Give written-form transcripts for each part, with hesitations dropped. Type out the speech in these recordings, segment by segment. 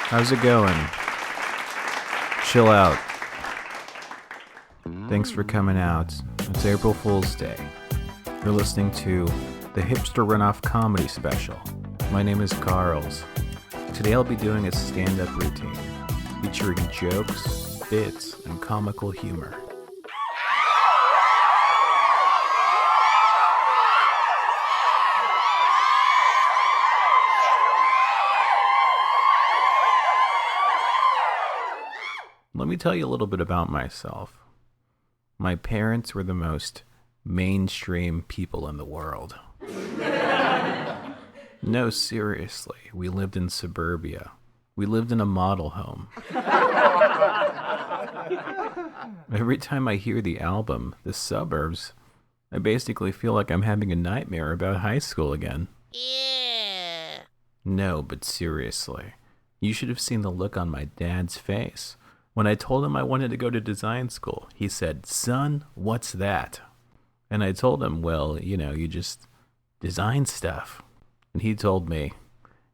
How's it going? Chill out. Thanks for coming out. It's April Fool's Day. You're listening to the Hipster Runoff comedy special. My name is Carls. Today I'll be doing a stand-up routine featuring jokes, bits, and comical humor. Let me tell you a little bit about myself. My parents were the most mainstream people in the world. No, seriously, we lived in suburbia. We lived in a model home. Every time I hear the album, The Suburbs, I basically feel like I'm having a nightmare about high school again. Yeah. No, but seriously, you should have seen the look on my dad's face. When I told him I wanted to go to design school, he said, "Son, what's that?" And I told him, well, you just design stuff. And he told me,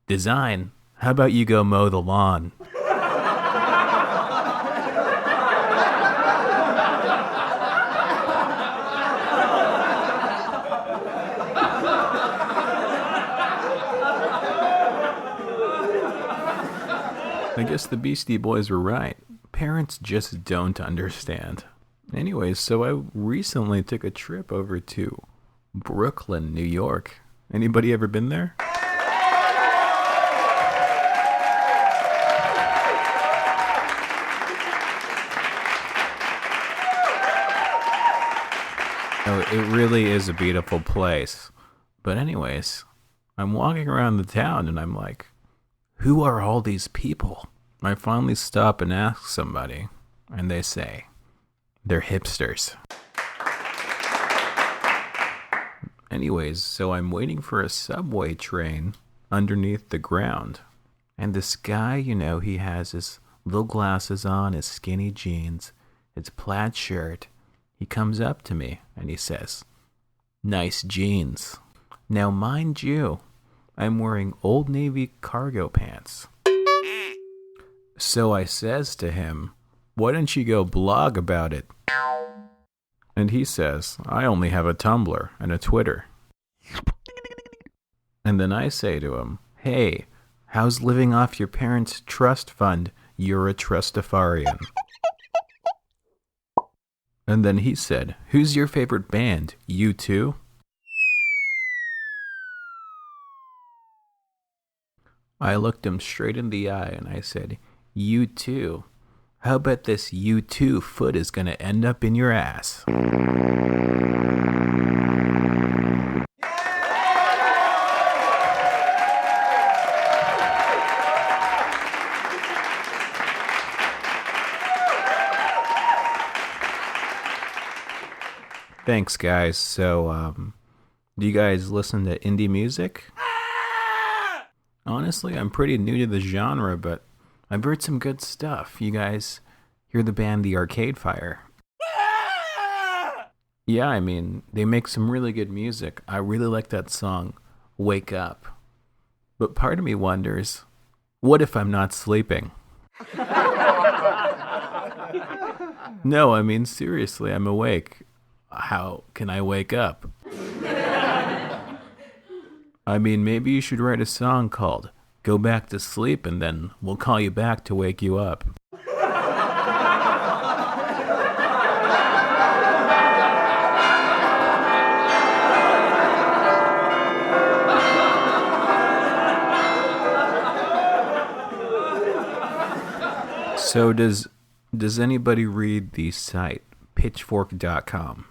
"Design? How about you go mow the lawn?" I guess the Beastie Boys were right. Parents just don't understand. Anyways, so I recently took a trip over to Brooklyn, New York. Anybody ever been there? Oh, it really is a beautiful place. But anyways, I'm walking around the town and I'm like, who are all these people? I finally stop and ask somebody, and they say, they're hipsters. Anyways, so I'm waiting for a subway train underneath the ground. And this guy, he has his little glasses on, his skinny jeans, his plaid shirt. He comes up to me and he says, "Nice jeans." Now, mind you, I'm wearing Old Navy cargo pants. So I says to him, "Why don't you go blog about it?" And he says, "I only have a Tumblr and a Twitter." And then I say to him, "Hey, how's living off your parents' trust fund? You're a trustafarian." And then he said, "Who's your favorite band? U2?" I looked him straight in the eye and I said, "U2? How about this U2 foot is gonna end up in your ass?" Thanks, guys. So, do you guys listen to indie music? Honestly, I'm pretty new to the genre, but I've heard some good stuff. You guys hear the band The Arcade Fire? Yeah, they make some really good music. I really like that song, Wake Up. But part of me wonders, what if I'm not sleeping? No, seriously, I'm awake. How can I wake up? Maybe you should write a song called Go Back to Sleep and then we'll call you back to wake you up. So does anybody read the site pitchfork.com?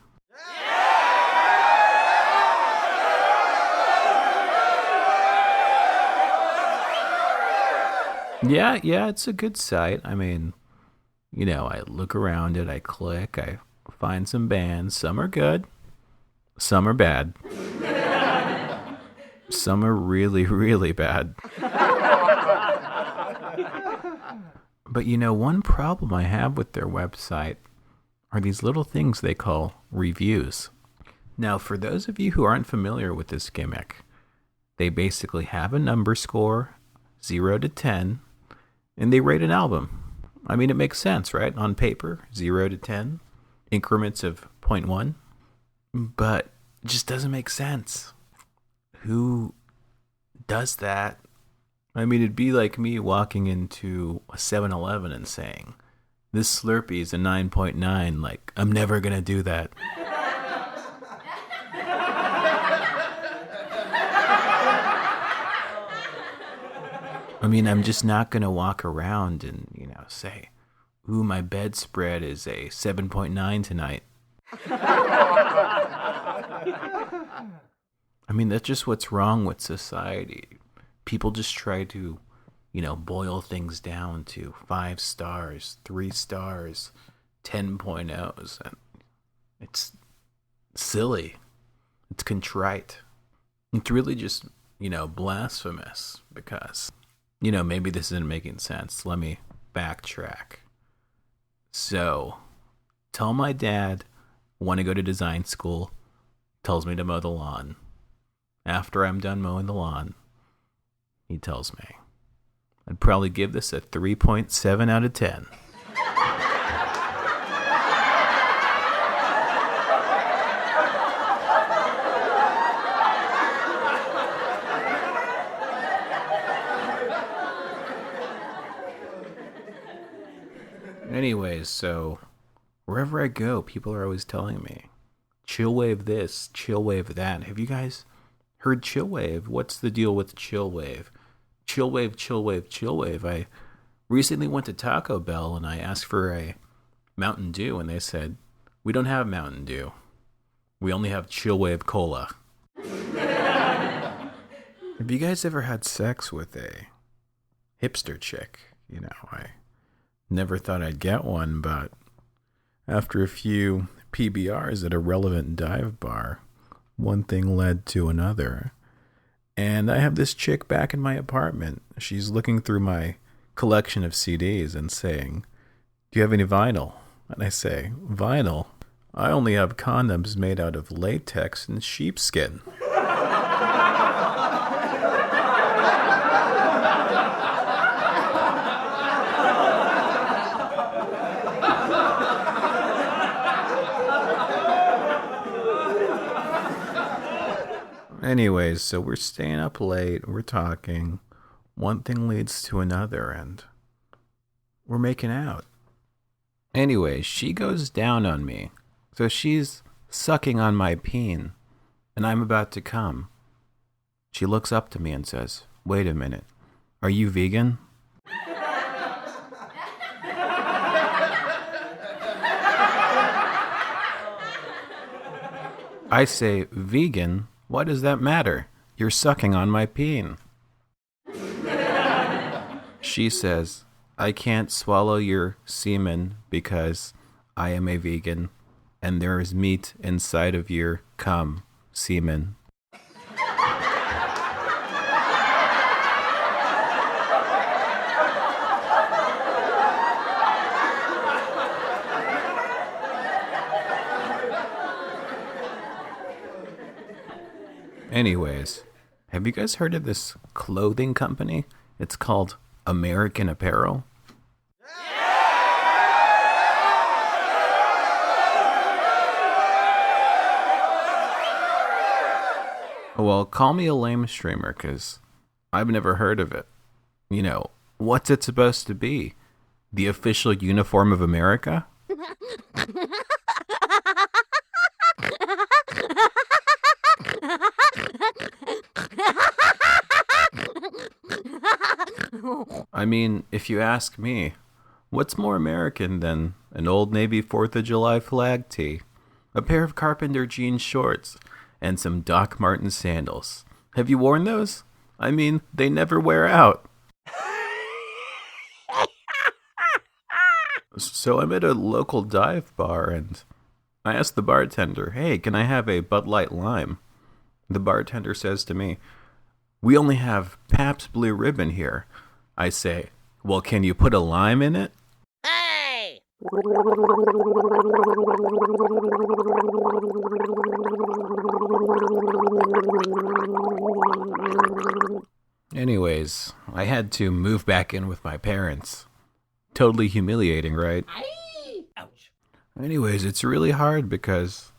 Yeah, it's a good site. I look around it, I click, I find some bands. Some are good, some are bad. Some are really, really bad. But one problem I have with their website are these little things they call reviews. Now, for those of you who aren't familiar with this gimmick, they basically have a number score, 0 to 10, and they rate an album. I mean, it makes sense, right? On paper, 0 to 10, increments of 0.1, but it just doesn't make sense. Who does that? I mean, it'd be like me walking into a 7-Eleven and saying, this Slurpee is a 9.9. Like, I'm never going to do that. I mean, I'm just not going to walk around and, say, ooh, my bedspread is a 7.9 tonight. I mean, that's just what's wrong with society. People just try to, boil things down to 5 stars, 3 stars, 10.0s. And it's silly. It's contrite. It's really just, blasphemous because, maybe this isn't making sense. Let me backtrack. So, tell my dad, want to go to design school, tells me to mow the lawn. After I'm done mowing the lawn, he tells me I'd probably give this a 3.7 out of 10. Anyways, so wherever I go, people are always telling me, chill wave this, chill wave that. Have you guys heard chill wave? What's the deal with chill wave? Chill wave, chill wave, chill wave. I recently went to Taco Bell and I asked for a Mountain Dew and they said, we don't have Mountain Dew. We only have chill wave cola. Have you guys ever had sex with a hipster chick? I never thought I'd get one, but after a few PBRs at a relevant dive bar, one thing led to another. And I have this chick back in my apartment. She's looking through my collection of CDs and saying, do you have any vinyl? And I say, vinyl? I only have condoms made out of latex and sheepskin. Anyways, so we're staying up late, we're talking, one thing leads to another, and we're making out. Anyways, she goes down on me, so she's sucking on my peen, and I'm about to come. She looks up to me and says, wait a minute, are you vegan? I say, vegan? Why does that matter? You're sucking on my peen. She says, I can't swallow your semen because I am a vegan and there is meat inside of your cum semen. Anyways, have you guys heard of this clothing company? It's called American Apparel. Well, call me a lame streamer, because I've never heard of it. What's it supposed to be? The official uniform of America? I mean, if you ask me, what's more American than an Old Navy 4th of July flag tee, a pair of Carpenter jean shorts, and some Doc Martens sandals? Have you worn those? I mean, they never wear out. So I'm at a local dive bar and I asked the bartender, hey, can I have a Bud Light Lime? The bartender says to me, we only have Pabst Blue Ribbon here. I say, well, can you put a lime in it? Hey! Anyways, I had to move back in with my parents. Totally humiliating, right? Ouch. Anyways, it's really hard because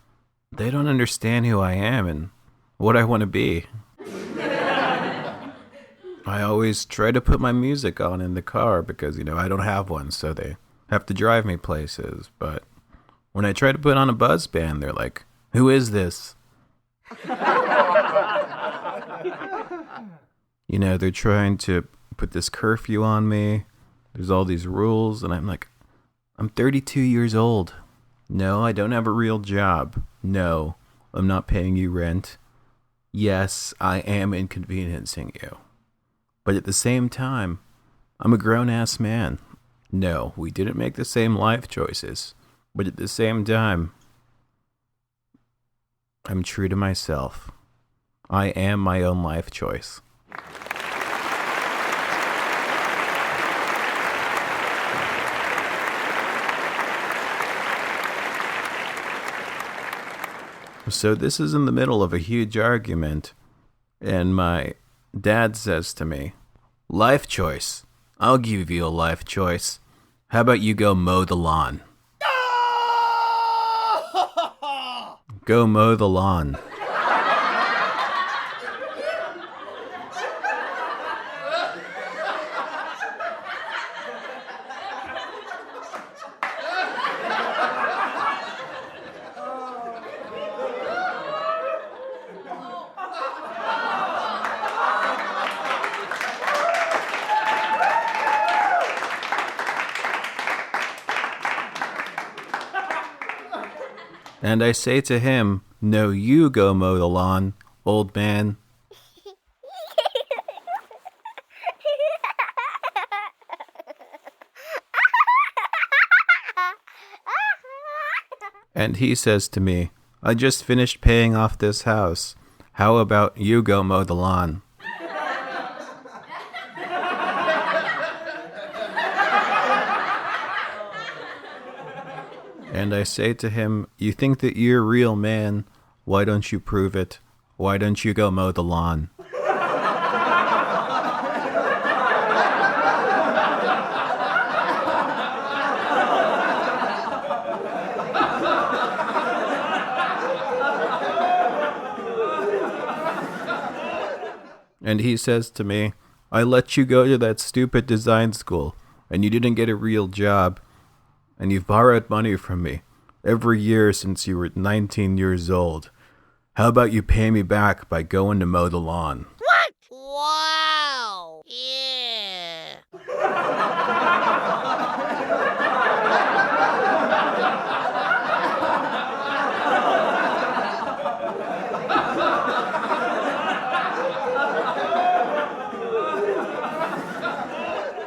they don't understand who I am and what I want to be. I always try to put my music on in the car because, I don't have one, so they have to drive me places. But when I try to put on a buzz band, they're like, "Who is this?" They're trying to put this curfew on me. There's all these rules, and I'm like, I'm 32 years old. No, I don't have a real job. No, I'm not paying you rent. Yes, I am inconveniencing you. But at the same time, I'm a grown-ass man. No, we didn't make the same life choices. But at the same time, I'm true to myself. I am my own life choice. So this is in the middle of a huge argument, and my dad says to me, "Life choice. I'll give you a life choice. How about you go mow the lawn?" Go mow the lawn. And I say to him, "No, you go mow the lawn, old man." And he says to me, "I just finished paying off this house. How about you go mow the lawn?" And I say to him, "You think that you're a real man? Why don't you prove it? Why don't you go mow the lawn?" And he says to me, "I let you go to that stupid design school, and you didn't get a real job, and you've borrowed money from me every year since you were 19 years old. How about you pay me back by going to mow the lawn?" What? Wow. Yeah.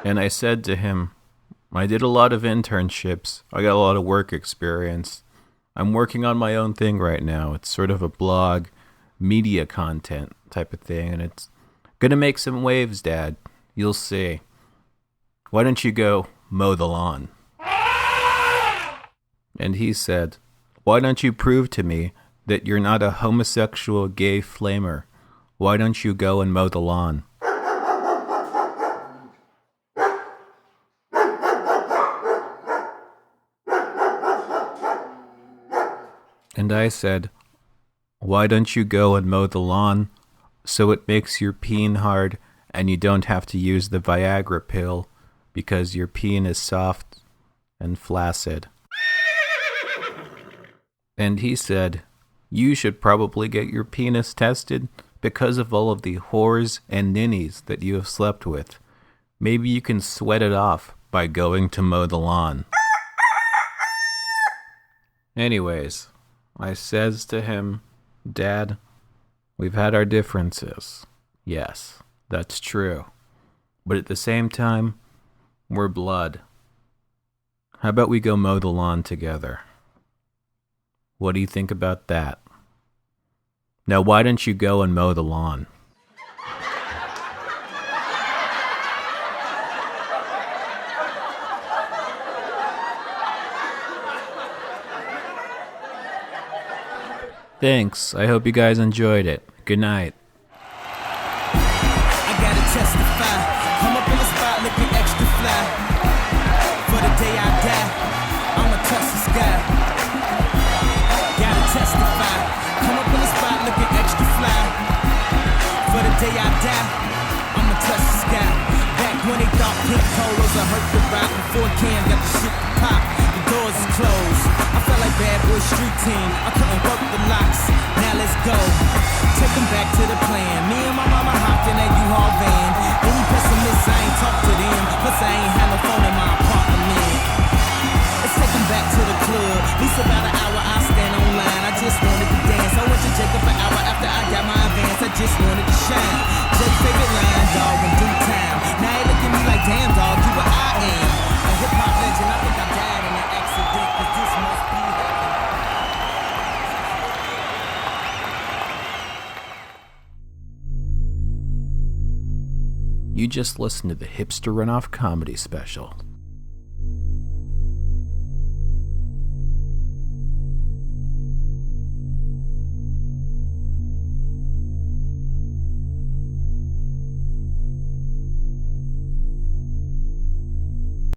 And I said to him, "I did a lot of internships. I got a lot of work experience. I'm working on my own thing right now. It's sort of a blog, media content type of thing, and it's gonna make some waves, Dad. You'll see. Why don't you go mow the lawn?" And he said, "Why don't you prove to me that you're not a homosexual gay flamer? Why don't you go and mow the lawn?" And I said, "Why don't you go and mow the lawn so it makes your peen hard and you don't have to use the Viagra pill because your peen is soft and flaccid?" And he said, "You should probably get your penis tested because of all of the whores and ninnies that you have slept with. Maybe you can sweat it off by going to mow the lawn." Anyways, I says to him, "Dad, we've had our differences. Yes, that's true. But at the same time, we're blood. How about we go mow the lawn together? What do you think about that? Now, why don't you go and mow the lawn?" Thanks. I hope you guys enjoyed it. Good night. I gotta fly. For the day I die, I'ma touch the sky. Gotta testify. Come up in the spot looking extra fly. For the day I die, I'ma touch the sky. Back when they thought pink polos would hurt the rock, before Cam got the shit to pop, the doors is closed. I felt like bad boy street team, I couldn't work the locks. Now let's go, take them back to the plan. Me and my mama hopped in that U-Haul van. Any pessimists, I ain't talk to them. Plus I ain't had no phone in my apartment. Let's take them back to the club. At least about an hour I stand online. I just wanted to dance. I went to Jacob an hour after I got my advance. I just wanted to shine. Jake's favorite line, dog, in due time. Now he look at me like, damn dog, you what I am. A hip-hop legend, I think I died in an accident. Cause this must be heaven. You just listened to the Hipster Runoff comedy special.